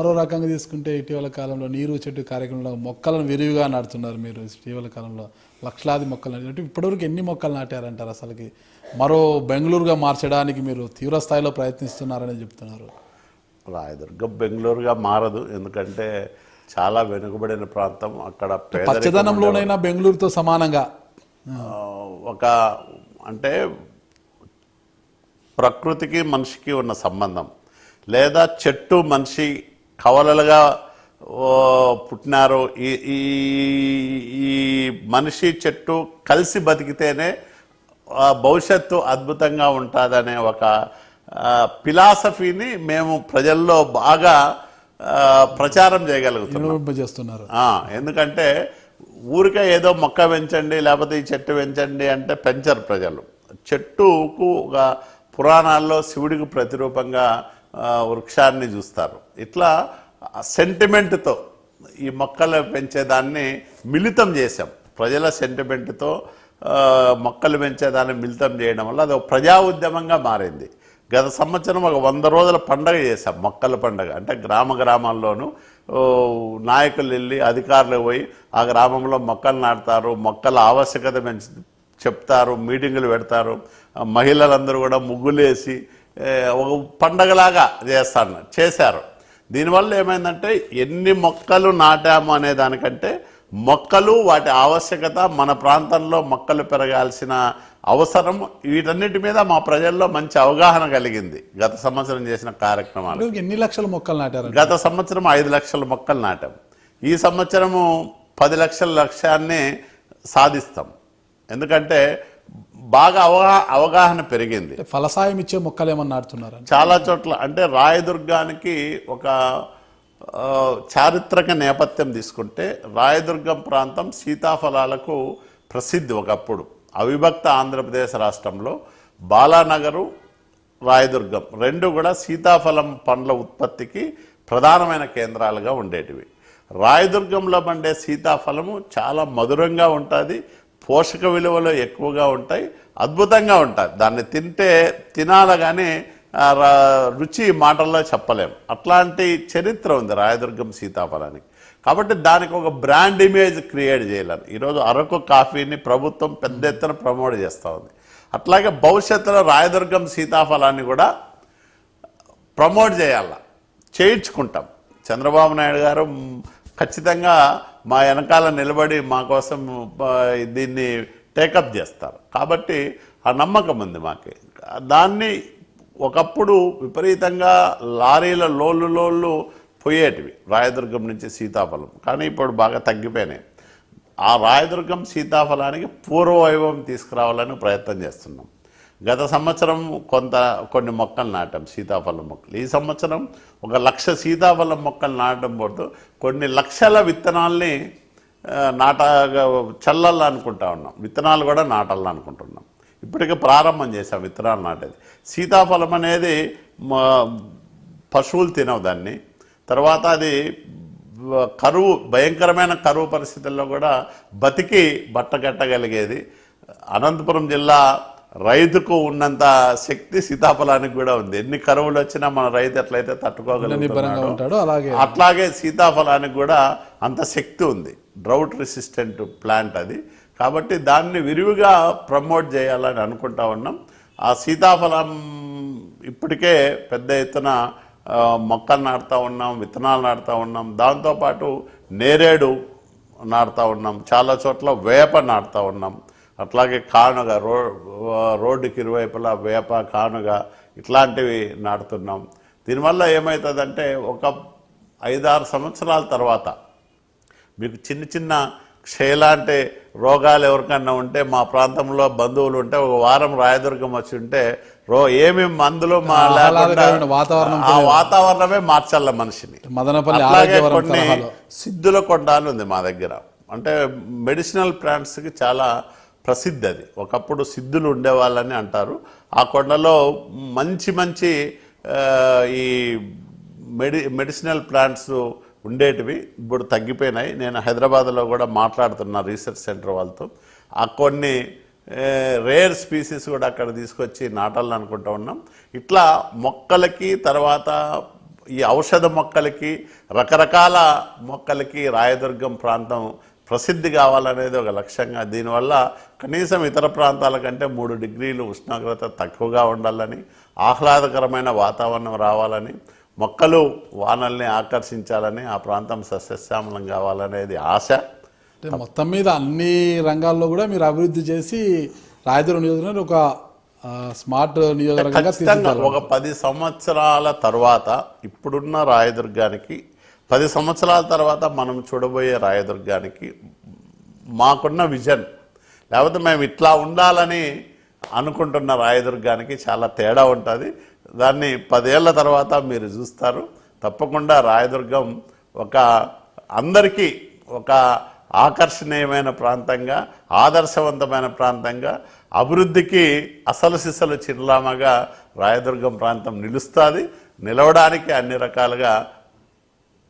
మరో రకంగా తీసుకుంటే ఇటీవల కాలంలో నీరు చెట్టు కార్యక్రమంలో మొక్కలను విరివిగా నాటుతున్నారు మీరు. ఇటీవల కాలంలో లక్షలాది మొక్కలు నాటి ఇప్పటివరకు ఎన్ని మొక్కలు నాటారంటారు అసలుకి? మరో బెంగళూరుగా మార్చడానికి మీరు తీవ్ర స్థాయిలో ప్రయత్నిస్తున్నారని చెప్తున్నారు. రాయదుర్గం బెంగళూరుగా మారదు, ఎందుకంటే చాలా వెనుకబడిన ప్రాంతం. అక్కడ పచ్చదనంలోనైనా బెంగళూరుతో సమానంగా ఒక అంటే ప్రకృతికి మనిషికి ఉన్న సంబంధం, లేదా చెట్టు మనిషి కవలలుగా పుట్టినారు. ఈ మనిషి చెట్టు కలిసి బతికితేనే భవిష్యత్తు అద్భుతంగా ఉంటుందనే ఒక ఫిలాసఫీని మేము ప్రజల్లో బాగా ప్రచారం చేయగలుగుతున్నాం. ఎందుకంటే ఊరికే ఏదో మొక్క పెంచండి లేకపోతే ఈ చెట్టు పెంచండి అంటే పెంచరు ప్రజలు. చెట్టుకు ఒక పురాణాల్లో శివుడికి ప్రతిరూపంగా వృక్షాన్ని చూస్తారు. ఇట్లా సెంటిమెంట్తో ఈ మొక్కలు పెంచేదాన్ని మిళితం చేశాం. ప్రజల సెంటిమెంట్తో మొక్కలు పెంచేదాన్ని మిళితం చేయడం వల్ల అది ఒక ప్రజా ఉద్యమంగా మారింది. గత సంవత్సరం ఒక 100 రోజుల పండగ చేశాం, మొక్కల పండగ. అంటే గ్రామాల్లోనూ నాయకులు వెళ్ళి అధికారులు పోయి ఆ గ్రామంలో మొక్కలు నాటుతారు, మొక్కల ఆవశ్యకత చెప్తారు, మీటింగులు పెడతారు. మహిళలందరూ కూడా ముగ్గులేసి ఒక పండగలాగా చేశారు. దీనివల్ల ఏమైందంటే ఎన్ని మొక్కలు నాటాము అనే దానికంటే మొక్కలు, వాటి ఆవశ్యకత, మన ప్రాంతంలో మొక్కలు పెరగాల్సిన అవసరం, వీటన్నిటి మీద మా ప్రజల్లో మంచి అవగాహన కలిగింది గత సంవత్సరం చేసిన కార్యక్రమాలు. ఎన్ని లక్షల మొక్కలు నాటారు? గత సంవత్సరం 5 లక్షల మొక్కలు నాటాం. ఈ సంవత్సరము 10 లక్షల లక్ష్యాన్ని సాధిస్తాం. ఎందుకంటే బాగా అవగాహన పెరిగింది. ఫలసాయం ఇచ్చే మొక్కలు ఏమన్నా నాటుతున్నారు చాలా చోట్ల. అంటే రాయదుర్గానికి ఒక చారిత్రక నేపథ్యం తీసుకుంటే, రాయదుర్గం ప్రాంతం సీతాఫలాలకు ప్రసిద్ధి. ఒకప్పుడు అవిభక్త ఆంధ్రప్రదేశ్ రాష్ట్రంలో బాలానగరు, రాయదుర్గం రెండు కూడా సీతాఫలం పండ్ల ఉత్పత్తికి ప్రధానమైన కేంద్రాలుగా ఉండేటివి. రాయదుర్గంలో పండే సీతాఫలము చాలా మధురంగా ఉంటుంది, పోషక విలువలు ఎక్కువగా ఉంటాయి, అద్భుతంగా ఉంటాయి. దాన్ని తినాల కానీ రుచి మాటల్లో చెప్పలేం. అట్లాంటి చరిత్ర ఉంది రాయదుర్గం సీతాఫలానికి. కాబట్టి దానికి ఒక బ్రాండ్ ఇమేజ్ క్రియేట్ చేయాలని ఈరోజు అరకు కాఫీని ప్రభుత్వం పెద్ద ఎత్తున ప్రమోట్ చేస్తూ ఉంది. అట్లాగే భవిష్యత్తులో రాయదుర్గం సీతాఫలాన్ని కూడా ప్రమోట్ చేయించుకుంటాం. చంద్రబాబు నాయుడు గారు ఖచ్చితంగా మా వెనకాల నిలబడి మా కోసం దీన్ని టేకప్ చేస్తారు. కాబట్టి ఆ నమ్మకం ఉంది మాకు. దాన్ని ఒకప్పుడు విపరీతంగా లారీల లోళ్ళు పోయేటివి రాయదుర్గం నుంచి సీతాఫలం, కానీ ఇప్పుడు బాగా తగ్గిపోయినాయి. ఆ రాయదుర్గం సీతాఫలానికి పూర్వవైభవం తీసుకురావాలని ప్రయత్నం చేస్తున్నాం. గత సంవత్సరం కొన్ని మొక్కలు నాటాం, సీతాఫలం మొక్కలు. ఈ సంవత్సరం 1 లక్ష సీతాఫలం మొక్కలు నాటడం పోతూ కొన్ని లక్షల విత్తనాల్ని చల్లాలనుకుంటా ఉన్నాం. విత్తనాలు కూడా నాటాలనుకుంటున్నాం. ఇప్పటికే ప్రారంభం చేసాం విత్తనాలు నాటేది. సీతాఫలం అనేది పశువులు తినవు దాన్ని. తర్వాత అది భయంకరమైన కరువు పరిస్థితుల్లో కూడా బతికి బట్టగట్టగలిగేది. అనంతపురం జిల్లా రైతుకు ఉన్నంత శక్తి సీతాఫలానికి కూడా ఉంది. ఎన్ని కరువులు వచ్చినా మన రైతు ఎట్లయితే తట్టుకోగలుగుతాడో అట్లాగే సీతాఫలానికి కూడా అంత శక్తి ఉంది. డ్రౌట్ రెసిస్టెంట్ ప్లాంట్ అది. కాబట్టి దాన్ని విరివిగా ప్రమోట్ చేయాలని అనుకుంటా ఉన్నాం. ఆ సీతాఫలం ఇప్పటికే పెద్ద ఎత్తున మొక్కలు నాటుతూ ఉన్నాం, విత్తనాలు నాటుతూ ఉన్నాం. దాంతోపాటు నేరేడు నాటుతూ ఉన్నాం, చాలా చోట్ల వేప నాటుతూ ఉన్నాం. అట్లాగే కానుగ, రోడ్డుకి ఇరువైపులా వేప, కానుగ ఇట్లాంటివి నాటుతున్నాం. దీనివల్ల ఏమవుతుందంటే ఒక 5-6 సంవత్సరాల తర్వాత మీకు చిన్న క్షయలాంటి రోగాలు ఎవరికన్నా ఉంటే, మా ప్రాంతంలో బంధువులు ఉంటే, ఒక వారం రాయదుర్గం వచ్చి ఉంటే ఏమేమి మందులు ఆ వాతావరణమే మార్చాల మనిషిని. అలాగే కొన్ని సిద్ధుల కొండాలు ఉంది మా దగ్గర. అంటే మెడిసినల్ ప్లాంట్స్కి చాలా ప్రసిద్ధి అది. ఒకప్పుడు సిద్ధులు ఉండేవాళ్ళని అంటారు. ఆ కొండలో మంచి ఈ మెడిసినల్ ప్లాంట్స్ ఉండేటివి ఇప్పుడు తగ్గిపోయినాయి. నేను హైదరాబాద్లో కూడా మాట్లాడుతున్నా రీసెర్చ్ సెంటర్ వాళ్ళతో. ఆ కొన్ని రేర్ స్పీసీస్ కూడా అక్కడ తీసుకొచ్చి నాటాలని అనుకుంటూ ఉన్నాం. ఇట్లా మొక్కలకి తర్వాత ఈ ఔషధ మొక్కలకి రకరకాల మొక్కలకి రాయదుర్గం ప్రాంతం ప్రసిద్ధి కావాలనేది ఒక లక్ష్యంగా, దీనివల్ల కనీసం ఇతర ప్రాంతాల కంటే 3 డిగ్రీలు ఉష్ణోగ్రత తక్కువగా ఉండాలని, ఆహ్లాదకరమైన వాతావరణం రావాలని, మొక్కలు వానల్ని ఆకర్షించాలని, ఆ ప్రాంతం సస్యశ్యామలం కావాలనేది ఆశ. అంటే మొత్తం మీద అన్ని రంగాల్లో కూడా మీరు అభివృద్ధి చేసి రాయదుర్గం నియోజకవర్గాన్ని ఒక స్మార్ట్ నియోజకవర్గంగా ఖచ్చితంగా ఒక 10 సంవత్సరాల తర్వాత ఇప్పుడున్న రాయదుర్గానికి 10 సంవత్సరాల తర్వాత మనం చూడబోయే రాయదుర్గానికి మాకున్న విజన్, లేకపోతే మేము ఇట్లా ఉండాలని అనుకుంటున్న రాయదుర్గానికి చాలా తేడా ఉంటుంది. దాన్ని 10 ఏళ్ల తర్వాత మీరు చూస్తారు. తప్పకుండా రాయదుర్గం ఒక అందరికీ ఒక ఆకర్షణీయమైన ప్రాంతంగా, ఆదర్శవంతమైన ప్రాంతంగా, అభివృద్ధికి అసలు సిసలు చిరునామాగా రాయదుర్గం ప్రాంతం నిలుస్తుంది. నిలవడానికి అన్ని రకాలుగా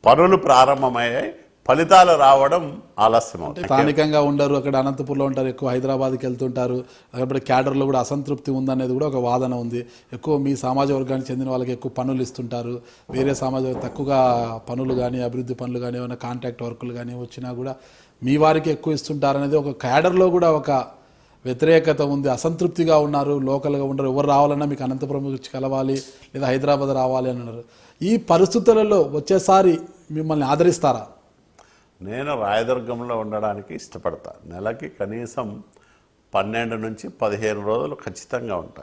పనులు ప్రారంభమయ్యాయి, ఫలితాలు రావడం ఆలస్యం అవుతుంది. స్థానికంగా ఉండరు, అక్కడ అనంతపూర్లో ఉంటారు, ఎక్కువ హైదరాబాద్కి వెళ్తుంటారు, అక్కడ క్యాడర్లో కూడా అసంతృప్తి ఉందనేది కూడా ఒక వాదన ఉంది. ఎక్కువ మీ సమాజ వర్గానికి చెందిన వాళ్ళకి ఎక్కువ పనులు ఇస్తుంటారు, వేరే సమాజ తక్కువగా పనులు కానీ అభివృద్ధి పనులు కానీ ఏమైనా కాంట్రాక్ట్ వర్కులు కానీ వచ్చినా కూడా మీ వారికి ఎక్కువ ఇస్తుంటారు అనేది ఒక క్యాడర్లో కూడా ఒక వ్యతిరేకత ఉంది. అసంతృప్తిగా ఉన్నారు, లోకల్గా ఉండరు, ఎవరు రావాలన్నా మీకు అనంతపురం వచ్చి కలవాలి లేదా హైదరాబాద్ రావాలి అని అన్నారు. ఈ పరిస్థితులలో వచ్చేసారి మిమ్మల్ని ఆదరిస్తారా? నేను రాయదుర్గంలో ఉండడానికి ఇష్టపడతా. నెలకి కనీసం 12 నుంచి 15 రోజులు ఖచ్చితంగా ఉంటాను.